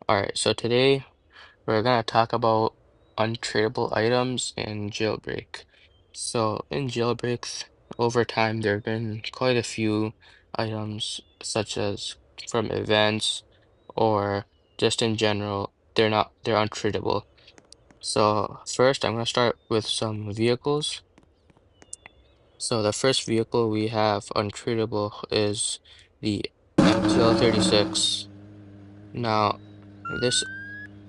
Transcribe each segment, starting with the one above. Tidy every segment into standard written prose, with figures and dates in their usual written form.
Alright, so today we're gonna talk about untradable items in Jailbreak. So in Jailbreaks, over time there have been quite a few items, such as from events or just in general, they're untradable. So first I'm gonna start with some vehicles. So the first vehicle we have untradable is the MTL-36. Now this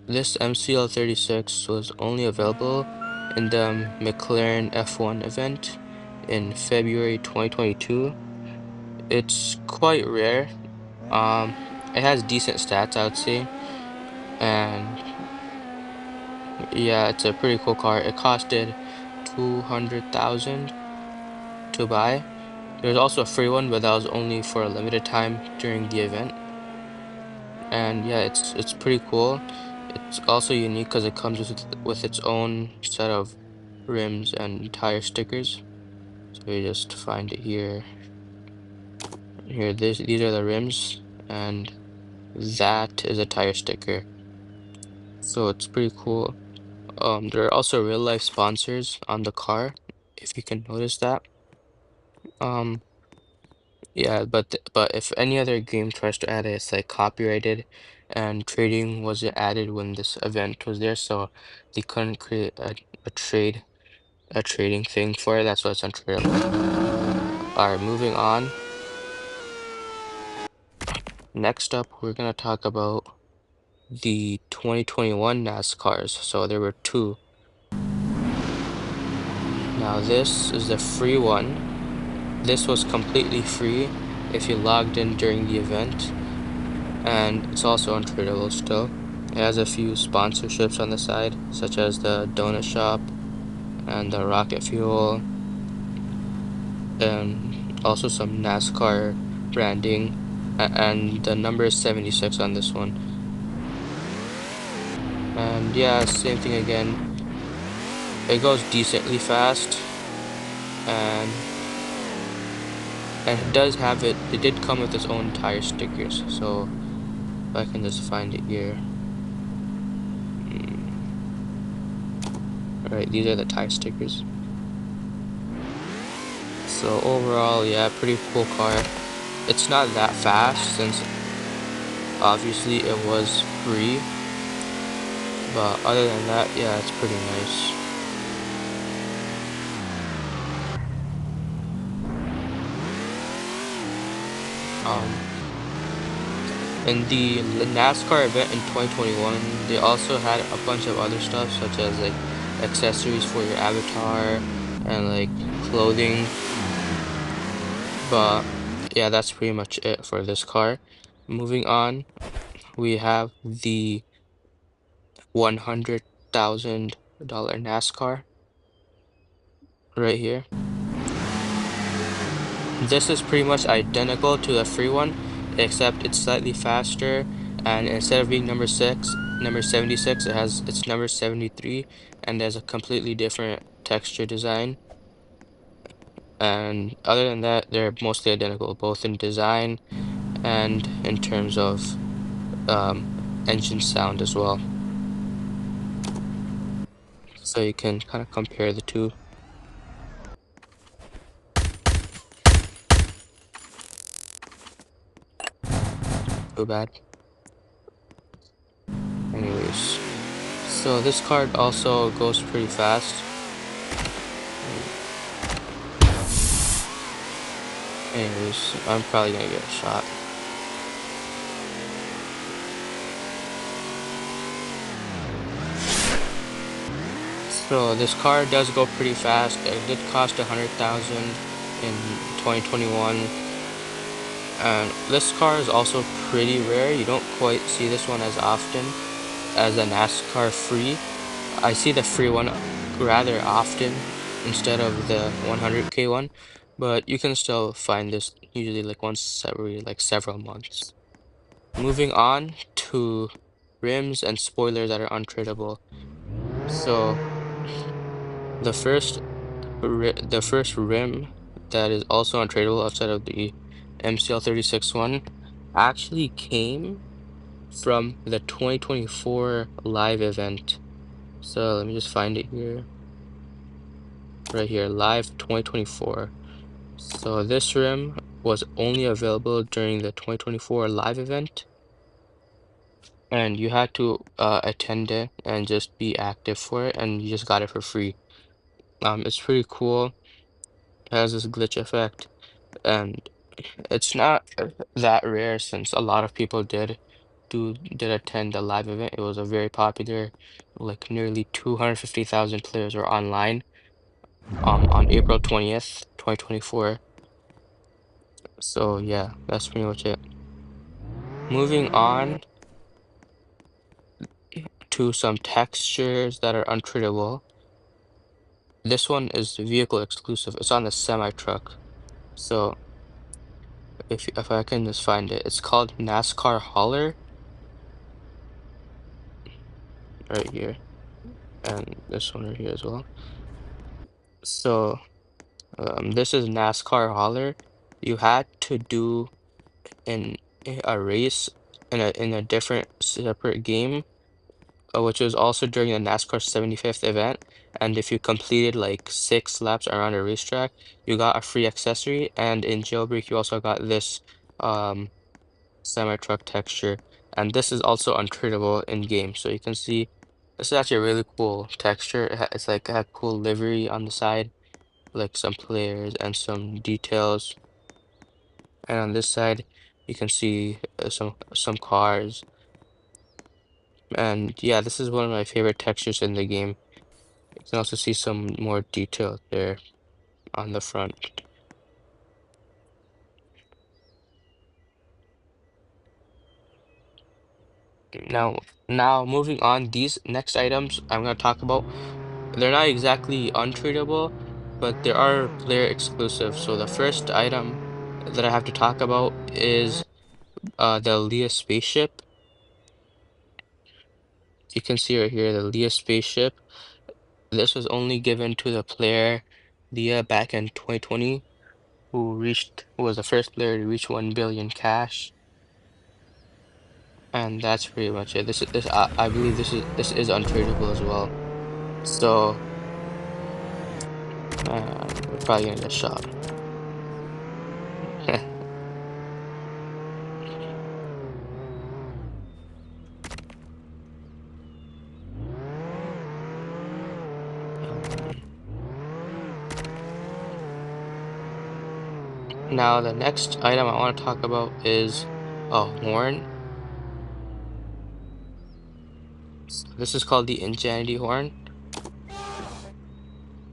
This MCL-36 was only available in the McLaren F1 event in February 2022. It's quite rare. Um, it has decent stats, I would say, and yeah, it's a pretty cool car. It costed 200,000 to buy. There's also a free one, but that was only for a limited time during the event. And yeah, it's pretty cool. It's also unique because it comes with its own set of rims and tire stickers. So you just find it here. Here, these are the rims, and that is a tire sticker. So it's pretty cool. There are also real life sponsors on the car, if you can notice that. Um, yeah, but if any other game tries to add it, it's like copyrighted, and trading wasn't added when this event was there, so they couldn't create a trading thing for it. That's why it's untradeable. All right, moving on. Next up, we're gonna talk about the 2021 NASCARs. So there were two. Now this is the free one. This was completely free if you logged in during the event, and it's also untradeable still. It has a few sponsorships on the side, such as the donut shop and the rocket fuel, and also some NASCAR branding. And the number is 76 on this one. And yeah, same thing again. It goes decently fast, and it does have it did come with its own tire stickers, so if I can just find it here. Alright, these are the tire stickers. So overall, yeah, pretty cool car. It's not that fast since obviously it was free, but other than that, yeah, it's pretty nice. In the NASCAR event in 2021, they also had a bunch of other stuff, such as like accessories for your avatar and like clothing. But yeah, that's pretty much it for this car. Moving on, we have the $100,000 NASCAR right here. This is pretty much identical to the free one, except it's slightly faster, and instead of being number 76, it's number 73, and there's a completely different texture design. And other than that, they're mostly identical, both in design and in terms of um, engine sound as well. So you can kind of compare the two. Too bad. Anyways, so this card also goes pretty fast. Anyways, I'm probably gonna get a shot. So this car does go pretty fast. It did cost 100,000 in 2021. And this car is also pretty rare. You don't quite see this one as often as a NASCAR free. I see the free one rather often instead of the 100K one, but you can still find this usually like once every like several months. Moving on to rims and spoilers that are untradeable. So the first the first rim that is also untradeable outside of the MCL-36 one actually came from the 2024 live event. So let me just find it here. Right here, live 2024. So this rim was only available during the 2024 live event, and you had to attend it and just be active for it, and you just got it for free. It's pretty cool. It has this glitch effect, and it's not that rare since a lot of people did attend the live event. It was a very popular, like nearly 250,000 players were online on April 20th, 2024. So yeah, that's pretty much it. Moving on to some textures that are untreatable. This one is vehicle exclusive. It's on the semi truck. So if I can just find it, it's called NASCAR Hauler right here, and this one right here as well. So this is NASCAR Hauler. You had to do in a race in a different separate game, which was also during the NASCAR 75th event. And if you completed like 6 laps around a racetrack, you got a free accessory. And in Jailbreak, you also got this um, semi-truck texture. And this is also untreatable in game. So you can see this is actually a really cool texture. It's like it had cool livery on the side, like some players and some details. And on this side, you can see some cars. And yeah, this is one of my favorite textures in the game. You can also see some more detail there on the front. Now, now moving on, these next items I'm going to talk about, they're not exactly untreatable, but they are player exclusive. So the first item that I have to talk about is the Leah spaceship. You can see right here the Leah spaceship. This was only given to the player Leah back in 2020, who was the first player to reach 1 billion cash. And that's pretty much it. I believe this is untradeable as well. So we're probably gonna get shot. Um, Now the next item I want to talk about is a horn. This is called the Insanity Horn.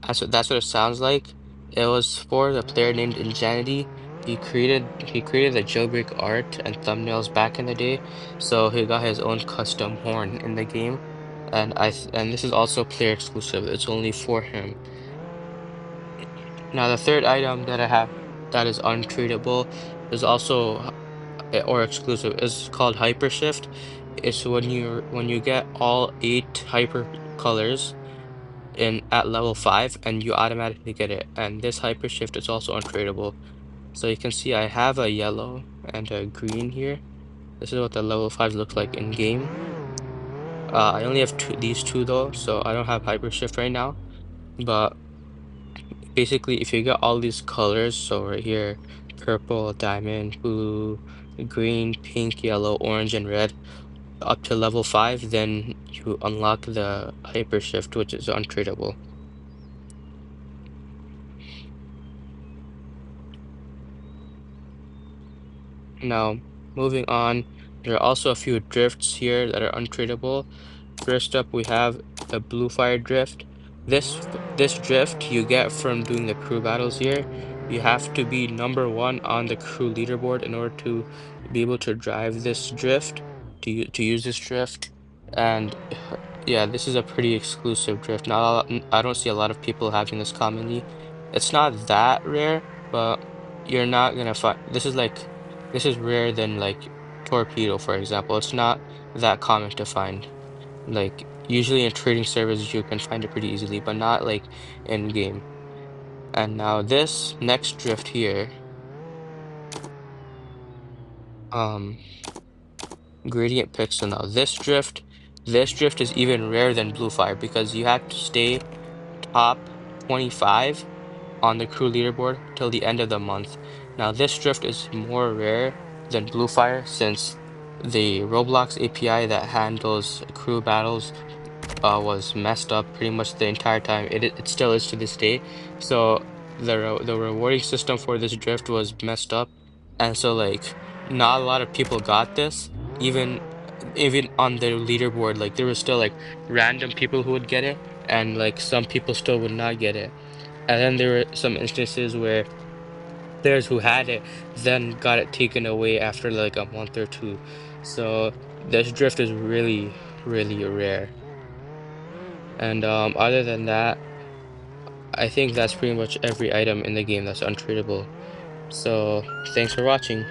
That's what it sounds like. It was for the player named Insanity. He created the jailbreak art and thumbnails back in the day, so he got his own custom horn in the game. And this is also player exclusive. It's only for him. Now the third item that I have that is untreatable is also or exclusive is called Hyper Shift. It's when you get all 8 hyper colors in at level 5 and you automatically get it. And this hyper shift is also untradeable. So you can see I have a yellow and a green here. This is what the level 5 looks like in game. I only have these two though, so I don't have hyper shift right now. But basically, if you get all these colors, so right here, purple, diamond, blue, green, pink, yellow, orange, and red, up to level 5, then you unlock the hyper shift, which is untradeable. Now, moving on, there are also a few drifts here that are untradeable. First up, we have the Blue Fire Drift. This drift you get from doing the crew battles here. You have to be number 1 on the crew leaderboard in order to be able to drive this drift, to use this drift. And yeah, this is a pretty exclusive drift. I don't see a lot of people having this commonly. It's not that rare, but you're not gonna find this is rare than like torpedo, for example. It's not that common to find. Like usually in trading servers you can find it pretty easily, but not like in game. And now this next drift here, um, gradient pixel. Now this drift is even rarer than blue fire because you have to stay top 25 on the crew leaderboard till the end of the month. Now this drift is more rare than blue fire since the Roblox API that handles crew battles was messed up pretty much the entire time. It still is to this day. So the rewarding system for this drift was messed up, and so like not a lot of people got this. Even even on the leaderboard, like there was still like random people who would get it, and like some people still would not get it. And then there were some instances where players who had it then got it taken away after like a month or two. So this drift is really, really rare. And other than that, I think that's pretty much every item in the game that's untradeable. So thanks for watching.